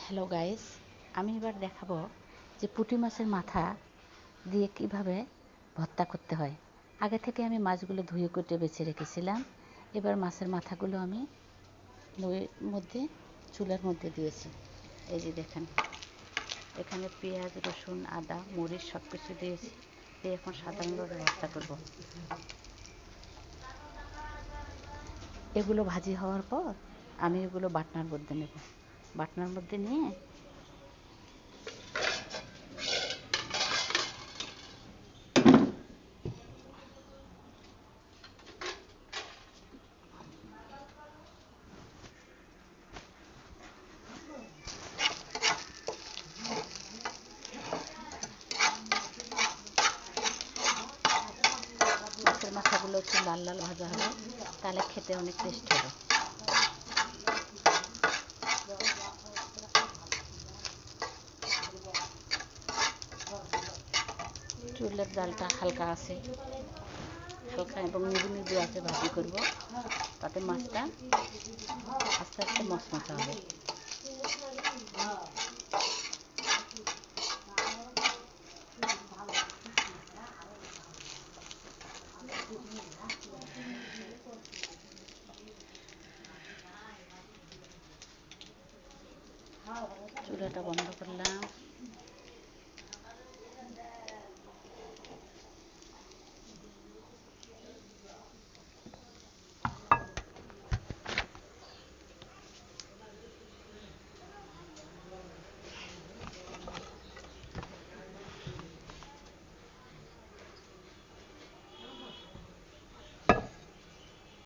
Hello guys, আমি এবার দেখাবো যে পুঁটি মাছের মাথা দিয়ে কিভাবে ভর্তা করতে হয়। আগে থেকে আমি মাছগুলো ধুয়ে কুটে বেছে রেখেছিলাম। এবার মাছের মাথাগুলো আমি চুলার মধ্যে দিয়েছি। এই যে দেখেন, এখানে পেঁয়াজ, রসুন, আদা, মরিচ সব কিছু দিয়েছি। দিয়ে এখন সাধারণভাবে ভর্তা করব। এগুলো ভাজি হওয়ার পর আমি এগুলো বাটনার মধ্যে নেব। বাটনার মধ্যে নিয়ে মাছের মাথাগুলো একটু লাল লাল ভাজা হবে, তাহলে খেতে অনেক টেস্ট হবে। চুলের জালটা হালকা আছে, হালকা এবং মৃদু মৃদু আছে ভাজি করব, তাতে মাছটা আস্তে আস্তে মচমচা হবে। চুলাটা বন্ধ করলাম।